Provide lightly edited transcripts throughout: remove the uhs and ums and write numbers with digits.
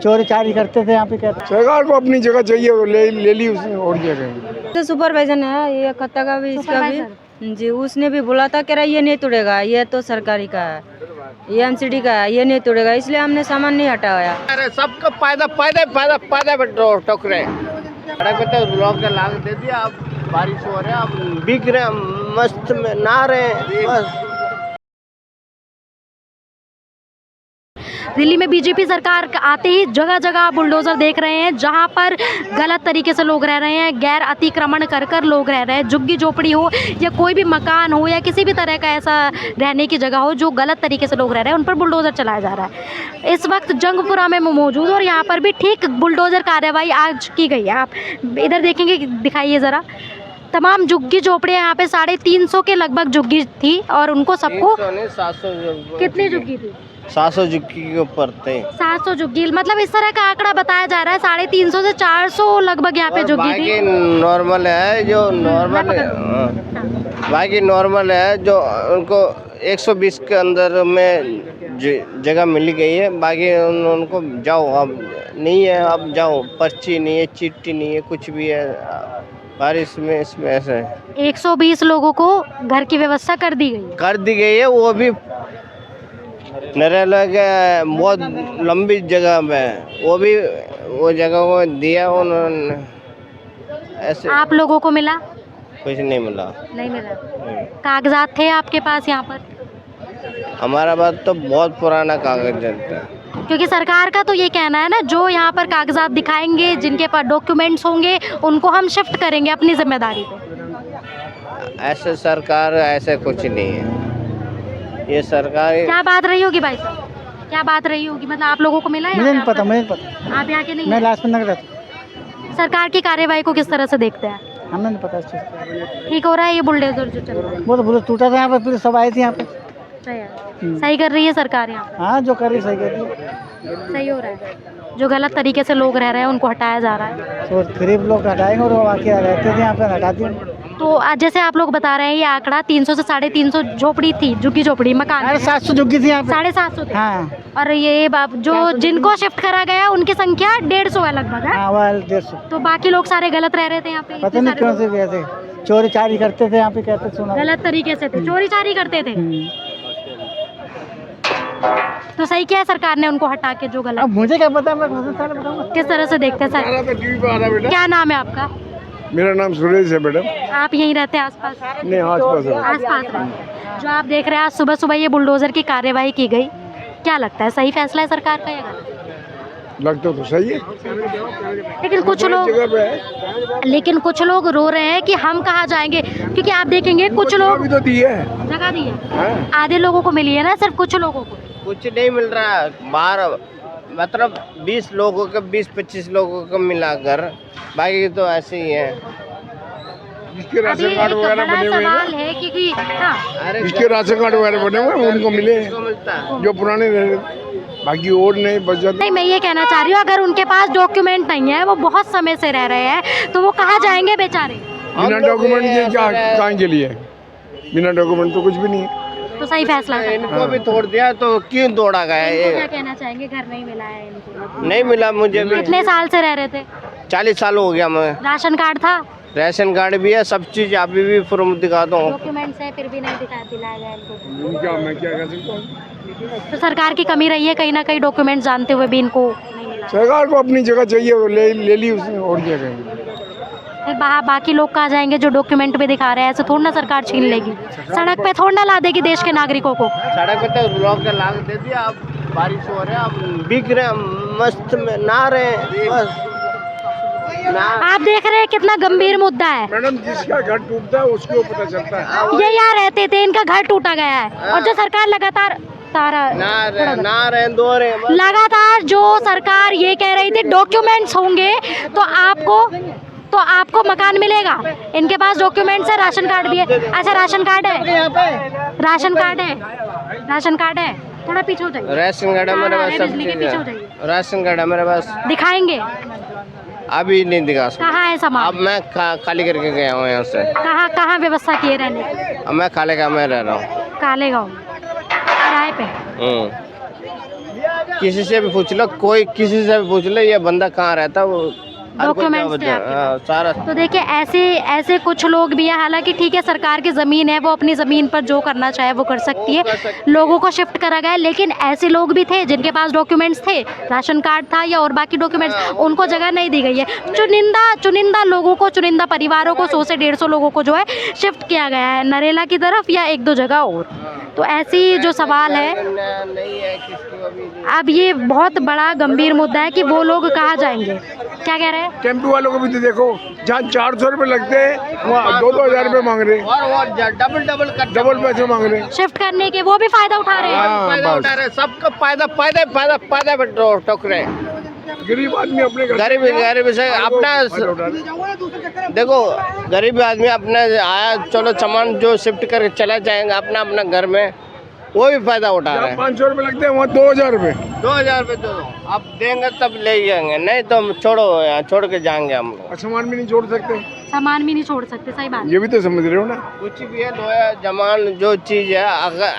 चोरी चारी करते थे यहाँ पे। कहते सरकार को अपनी जगह चाहिए, वो ले ली उसने और क्या करेंगे। तो सुपरवाइजर है ये खत्ता का भी, इसका भी जी, उसने भी बोला था कि ये नहीं तोड़ेगा, ये तो सरकारी का है, ये एमसीडी का है, ये नहीं तोड़ेगा, इसलिए हमने सामान नहीं हटाया। अरे सबका फायदा पे टोक रहे सड़क पे तो लोग का लाग दे दिया। अब बारिश हो रहा है, अब बिक रहे, मस्त में नहा रहे हैं बस। दिल्ली में बीजेपी सरकार आते ही जगह जगह बुलडोजर देख रहे हैं, जहां पर गलत तरीके से लोग रह रहे हैं, गैर अतिक्रमण कर लोग रह रहे हैं। झुग्गी झोपड़ी हो या कोई भी मकान हो या किसी भी तरह का ऐसा रहने की जगह हो जो गलत तरीके से लोग रह रहे हैं, उन पर बुलडोजर चलाया जा रहा है। इस वक्त जंगपुरा में मौजूद और यहाँ पर भी ठीक बुलडोजर कार्रवाई आज की गई है। आप इधर देखेंगे, दिखाइए ज़रा। तमाम झुग्गी झोपड़ियाँ यहाँ पे 350 के लगभग झुग्गी थी और उनको सबको 700 कितनी झुग्गी थी? 700 झुग्गी के ऊपर थे। 700 झुग्गी, मतलब इस तरह का आंकड़ा बताया जा रहा है। 350 से 400 लगभग यहाँ पे झुग्गी थी। नॉर्मल है जो नॉर्मल है, बाकी नॉर्मल है जो उनको 120 के अंदर में जगह मिल गई है। बाकी उनको जाओ, अब नहीं है, अब जाओ, पर्ची नहीं है, चिट्ठी नहीं है, कुछ भी है बारिश में इसमें ऐसा है। 120 लोगों को घर की व्यवस्था कर दी गई है, वो भी नरेला के बहुत लंबी जगह में, वो जगह को दिया उन्होंने। ऐसे आप लोगों को मिला? कुछ नहीं मिला। नहीं मिला। कागजात थे आपके पास यहाँ पर? हमारा बात तो बहुत पुराना कागज है, क्योंकि सरकार का तो ये कहना है ना, जो यहाँ पर कागजात दिखाएंगे, जिनके पास डॉक्यूमेंट्स होंगे, उनको हम शिफ्ट करेंगे अपनी जिम्मेदारी पे। ऐसे सरकार ऐसे कुछ नहीं है, ये सरकार। क्या बात रही होगी भाई साहब, क्या बात रही होगी? मतलब आप लोगों को मिला है? मुझे नहीं पता, मुझे नहीं पता। आप यहाँ के नहीं? मैं लास्ट में नगर रहता। सरकार की कार्यवाही को किस तरह से देखते हैं? हमें नहीं पता इस चीज़ का। ठीक हो रहा है ये बुलडोजर जो चल रहा है? वो तो बुलडोजर टूटा था यहाँ पर, पुलिस सब आई थी यहाँ पे। सही है, सही कर रही है सरकार यहाँ? हाँ, जो कर रही सही कर रही है। सही हो रहा है। जो गलत तरीके से लोग रह रहे हैं उनको हटाया जा रहा है। तो गरीब लोग हटाएंगे और वो बाकी रहते थे यहाँ पे हटा दिए। तो जैसे आप लोग बता रहे हैं, ये आंकड़ा 300 से 350 झोपड़ी थी, झुग्गी झोपड़ी मकान। 750 झुग्गी थी यहाँ पे। 750 थे। हाँ। और ये जो जिनको शिफ्ट करा गया उनकी संख्या 150 है लगभग। हाँ, वो 150। तो बाकी लोग सारे गलत रह रहे थे यहाँ पे? पता नहीं क्यों से कैसे चोरी चारी करते थे यहाँ पे, कहते सुना। गलत तरीके से थे, चोरी चारी करते थे। तो सही किया सरकार ने उनको हटा के जो गलत। अब मुझे क्या पता, मैं बताऊंगा किस तरह से देखते हैं सर? क्या नाम है आपका? मेरा नाम सुरेश है मैडम। आप यहीं रहते हैं आसपास? नहीं, आसपास है। आसपास रहते हैं। जो आप देख रहे हैं, आज सुबह सुबह ये बुलडोजर की कार्यवाही की गई, क्या लगता है सही फैसला है सरकार का या गलत? लगता तो सही है, लेकिन कुछ लोग रो रहे हैं कि हम कहाँ जाएंगे, क्योंकि आप देखेंगे कुछ लोग भी तो दी है, जगह दी है, आधे लोगों को मिली है ना, सिर्फ कुछ लोगों को कुछ नहीं मिल रहा है। बाहर मतलब 20 लोगों का 20-25 लोगों को मिलाकर, बाकी तो ऐसे ही है। जिसके राशन कार्ड वगैरह बने हुए हैं, क्योंकि जिसके राशन कार्ड वगैरह बने हुए उनको मिले, जो पुराने रहे, बाकी और नहीं बच जाते। नहीं, मैं ये कहना चाह रही हूँ, अगर उनके पास डॉक्यूमेंट नहीं है, वो बहुत समय से रह रहे हैं, तो वो कहाँ जाएंगे बेचारे? बिना डॉक्यूमेंट के क्या कहाँ के लिए? बिना डॉक्यूमेंट तो कुछ भी नहीं है। तो सही फैसला है। इनको भी तोड़ दिया तो क्यों तोड़ा गया? क्या कहना चाहेंगे? घर नहीं मिला है इनको? नहीं मिला मुझे भी। कितने साल से रह रहे थे? 40 साल हो गया। मैं राशन कार्ड था? राशन कार्ड भी है, सब चीज अभी भी फॉर्म दिखाता हूँ। डॉक्यूमेंट्स है, फिर भी नहीं दिलाया गया इनको। मैं क्या कर सकता हूँ? तो सरकार की कमी रही है कहीं ना कहीं, डॉक्यूमेंट्स जानते हुए भी इनको नहीं मिला। सरकार को अपनी जगह चाहिए, वो ले ली उसने और क्या करेंगे। फिर बाकी लोग कहाँ जाएंगे जो डॉक्यूमेंट भी दिखा रहे हैं? ऐसे थोड़ा ना सरकार छीन लेगी, सड़क पे थोड़ा ना ला देगी देश के नागरिकों को। सड़क पे तो लोग का लाग दे दिया। अब बारिश हो रहा है, अब बिक रहे, मस्त में नहा रहे हैं बस। आप देख रहे हैं कितना गंभीर मुद्दा है मैडम, जिसका घर टूटता है उसको पता चलता है। ये यहाँ रहते थे, इनका घर टूटा गया है, और जो सरकार लगातार लगातार जो सरकार ये कह रही थी डॉक्यूमेंट्स होंगे तो आपको मकान मिलेगा। इनके पास डॉक्यूमेंट्स है, राशन कार्ड भी है। अच्छा, राशन कार्ड है, राशन कार्ड है, राशन कार्ड है। थोड़ा पीछे हो जाइए। राशन कार्ड है मेरे पास, सब चीज है। राशन कार्ड है मेरे पास। दिखाएंगे? अभी नहीं दिखा सकता। कहाँ है सामान? अब मैं खाली करके गया हूँ यहाँ से। कहाँ व्यवस्था की है रहने की? अब मैं काले गाँव में रह रहा हूँ। काले गाँव किराए पे? किसी से भी पूछ लो, कोई किसी से भी पूछ लो, ये बंदा कहाँ रहता है, वो हर कोई डॉक्यूमेंट्स जवाब थे दे- आपके हाँ, सारा। तो देखिए ऐसे कुछ लोग भी हैं, हालांकि ठीक है सरकार की ज़मीन है, वो अपनी ज़मीन पर जो करना चाहे वो कर सकती है, वो कर सकती लोगों को शिफ्ट करा गया है, लेकिन ऐसे लोग भी थे जिनके पास डॉक्यूमेंट्स थे, राशन कार्ड था या और बाकी डॉक्यूमेंट्स, उनको जगह नहीं दी गई है। चुनिंदा लोगों को, चुनिंदा परिवारों को, 100 से 150 लोगों को जो है शिफ्ट किया गया है नरेला की तरफ या 1-2 जगह और। तो ऐसी जो सवाल है, नहीं है किसकी अभी। अब ये बहुत बड़ा गंभीर मुद्दा है कि वो लोग कहाँ जाएंगे। क्या कह रहे हैं? टेम्पो वालों को भी तो देखो, जहाँ 400 रुपये लगते हैं वहाँ 2-2 हज़ार रुपये मांग रहे, और वो डबल पैसे मांग रहे। शिफ्ट करने के वो भी फायदा उठा रहे हैं। हाँ, फायदा बस। उठा रहे, सबका फायदा पे टोक रहे हैं। गरीब आदमी अपने घर गरीब से अपना देखो, गरीब आदमी अपना आया, चलो सामान जो शिफ्ट करके चला जाएंगे अपना अपना घर में, वो भी फायदा उठा रहे हैं। 500 रुपये लगते हैं वहाँ 2,000 रुपये। 2,000 रुपये दो, अब देंगे तब ले जाएंगे, नहीं तो हम छोड़ो, यहाँ छोड़ के जाएंगे हम लोग। और सामान भी नहीं छोड़ सकते, सामान भी नहीं छोड़ सकते, सही बात। ये भी तो समझ रहे हो ना। कुछ भी है, जमान जो चीज़ है,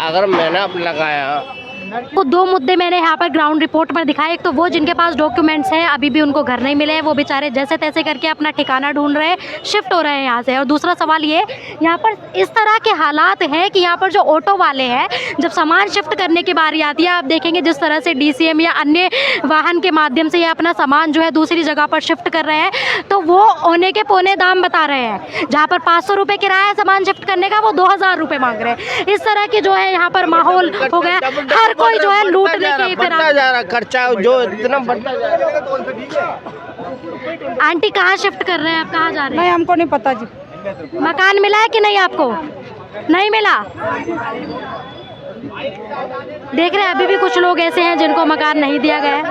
अगर मेहनत लगाया। तो 2 मुद्दे मैंने यहाँ पर ग्राउंड रिपोर्ट पर दिखाए। एक तो वो जिनके पास डॉक्यूमेंट्स हैं, अभी भी उनको घर नहीं मिले हैं, वो बेचारे जैसे तैसे करके अपना ठिकाना ढूंढ रहे हैं, शिफ्ट हो रहे हैं यहाँ से। और दूसरा सवाल ये, यहाँ पर इस तरह के हालात हैं कि यहाँ पर जो ऑटो वाले हैं, जब सामान शिफ्ट करने की बारी आती है, आप देखेंगे जिस तरह से DCM या अन्य वाहन के माध्यम से ये अपना सामान जो है दूसरी जगह पर शिफ्ट कर रहे हैं, तो वो औने के पौने दाम बता रहे हैं। जहाँ पर 500 रुपये किराया है सामान शिफ्ट करने का, वो 2,000 रुपये मांग रहे हैं। इस तरह की जो है यहाँ पर माहौल हो गया, हर कोई जो है लूटने के फिर बढ़ता जा रहा खर्चा, जो इतना बढ़ता जा रहा है। आंटी कहाँ शिफ्ट कर रहे हैं आप, कहाँ जा रहे हैं? नहीं, हमको नहीं पता जी। मकान मिला है कि नहीं आपको? नहीं मिला। देख रहे हैं अभी भी कुछ लोग ऐसे हैं जिनको मकान नहीं दिया गया है।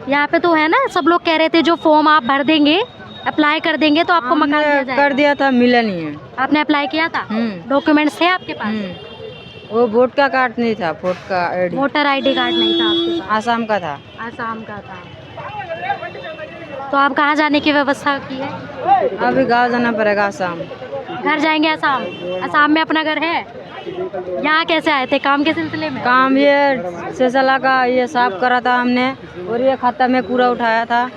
यहाँ पे तो है ना, सब लोग कह रहे थे जो फॉर्म आप भर देंगे, अप्लाई कर देंगे तो आपको मकान दिया जाएगा। कर दिया था, मिला नहीं है। आपने अप्लाई किया था? डॉक्यूमेंट्स थे आपके पास? वो वोट का कार्ड नहीं था, वोट का ID, वोटर ID कार्ड नहीं था आपके पास? आसाम का था। आसाम का था। तो आप कहाँ जाने की व्यवस्था की है? अभी गाँव जाना पड़ेगा आसाम। घर जाएंगे आसाम? आसाम में अपना घर है? यहाँ कैसे आए थे, काम के सिलसिले में? काम ये सिलसिला का ये साफ करा था हमने, और ये खाता में कूड़ा उठाया था,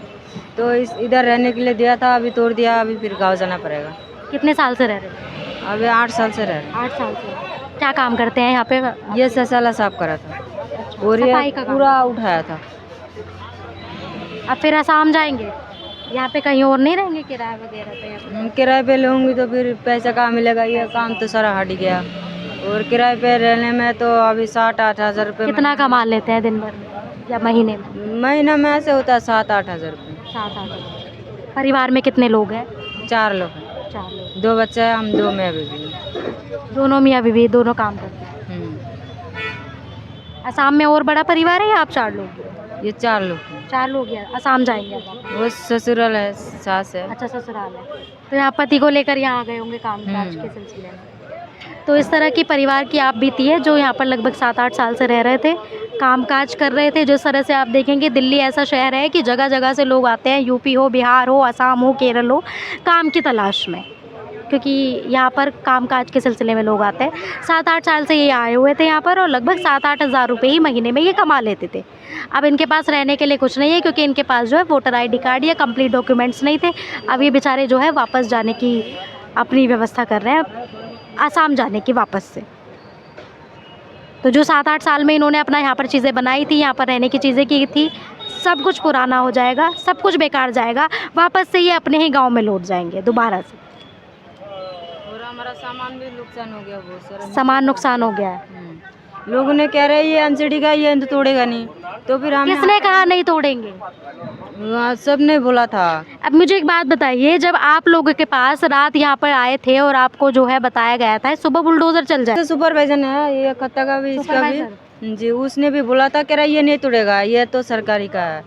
तो इधर रहने के लिए दिया था, अभी तोड़ दिया, अभी फिर गाँव जाना पड़ेगा। कितने साल से रह रहे हैं? अभी 8 साल से रह रहे। 8 साल से। क्या काम करते हैं यहाँ पे? ये सिलसिला साफ करा था और सफाई ये का काम। कूड़ा उठाया था। अब फिर आसाम जाएंगे? यहाँ पे कहीं और नहीं रहेंगे किराया वगैरह पे? या फिर किराए पे लूँगी तो फिर पैसा कहाँ मिलेगा, ये काम तो सारा हट गया। और किराए पे रहने में तो अभी 7-8 हज़ार रुपये। कितना कमा लेते हैं दिन भर में या महीने में? महीना में ऐसे होता है 7-8 हज़ार रुपये। 7-8 हज़ार। परिवार में कितने लोग हैं? 4 लोग हैं, 4 लोग। 2 बच्चे हैं, हम 2 में बीवी। दोनों मियाँ बीवी दोनों काम करते हैं? असम में और बड़ा परिवार है या आप 4 लोग? ये 4 लोग हैं। 4 लोग हैं। असम जाएंगे अब आप? वो ससुराल है, सास है। अच्छा, ससुराल है। तो यहाँ पति को लेकर यहाँ आ गए होंगे काम काज के सिलसिले में। तो इस तरह की परिवार की आप बीती है जो यहाँ पर लगभग 7-8 साल से रह रहे थे, काम काज कर रहे थे। जिस तरह से आप देखेंगे दिल्ली ऐसा शहर है कि जगह जगह से लोग आते हैं, यूपी हो, बिहार हो, असम हो, केरल हो, काम की तलाश में, क्योंकि यहाँ पर कामकाज के सिलसिले में लोग आते हैं। 7-8 साल से ये आए हुए थे यहाँ पर और लगभग 7-8 हज़ार रुपये ही महीने में ये कमा लेते थे। अब इनके पास रहने के लिए कुछ नहीं है, क्योंकि इनके पास जो है वोटर ID कार्ड या कंप्लीट डॉक्यूमेंट्स नहीं थे। अब ये बेचारे जो है वापस जाने की अपनी व्यवस्था कर रहे हैं, आसाम जाने की वापस से। तो जो 7-8 साल में इन्होंने अपना यहाँ पर चीज़ें बनाई थी, यहाँ पर रहने की चीज़ें की थी, सब कुछ पुराना हो जाएगा, सब कुछ बेकार जाएगा। वापस से ये अपने ही गाँव में लौट जाएंगे दोबारा से। और हमारा सामान भी नुकसान हो गया, बहुत सारा सामान नुकसान हो गया है। लोगों ने कह रहे ये MCD का, ये तो तोड़ेगा नहीं, तो फिर हम किसने कहा नहीं तोड़ेंगे? सब ने बोला था। अब मुझे एक बात बताइए, जब आप लोगों के पास रात यहाँ पर आए थे और आपको जो है बताया गया था सुबह बुलडोजर चल जाए, तो सुपरवाइजर है ये खत्ता का भी, इसका भी जी, उसने भी बोला था कह रहा ये नहीं तोड़ेगा, ये तो सरकारी का है,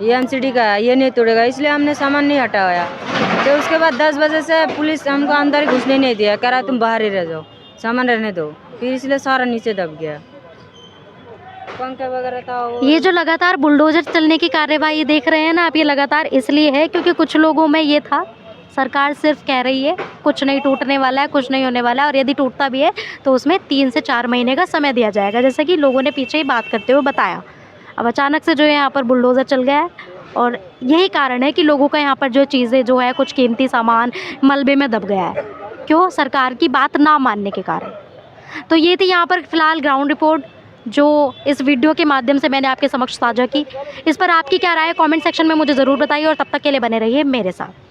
ये MCD का है, ये नहीं तोड़ेगा, इसलिए हमने सामान नहीं हटाया। तो उसके बाद 10 बजे से पुलिस हमको अंदर घुसने नहीं दिया, कह रहा तुम बाहर ही रह जाओ, सामान रहने दो, फिर इसलिए सारा नीचे दब गया, पंखे वगैरह था। ये जो लगातार बुलडोजर चलने की कार्यवाही देख रहे हैं ना आप, ये लगातार इसलिए है क्योंकि कुछ लोगों में ये था, सरकार सिर्फ कह रही है कुछ नहीं टूटने वाला है, कुछ नहीं होने वाला है, और यदि टूटता भी है तो उसमें 3 से 4 महीने का समय दिया जाएगा, जैसे कि लोगों ने पीछे ही बात करते हुए बताया। अब अचानक से जो है यहाँ पर बुलडोज़र चल गया है और यही कारण है कि लोगों का यहाँ पर जो चीज़ें जो है कुछ कीमती सामान मलबे में दब गया है। क्यों? सरकार की बात ना मानने के कारण। तो ये थी यहाँ पर फ़िलहाल ग्राउंड रिपोर्ट जो इस वीडियो के माध्यम से मैंने आपके समक्ष साझा की। इस पर आपकी क्या राय है कमेंट सेक्शन में मुझे ज़रूर बताइए और तब तक के लिए बने रहिए मेरे साथ।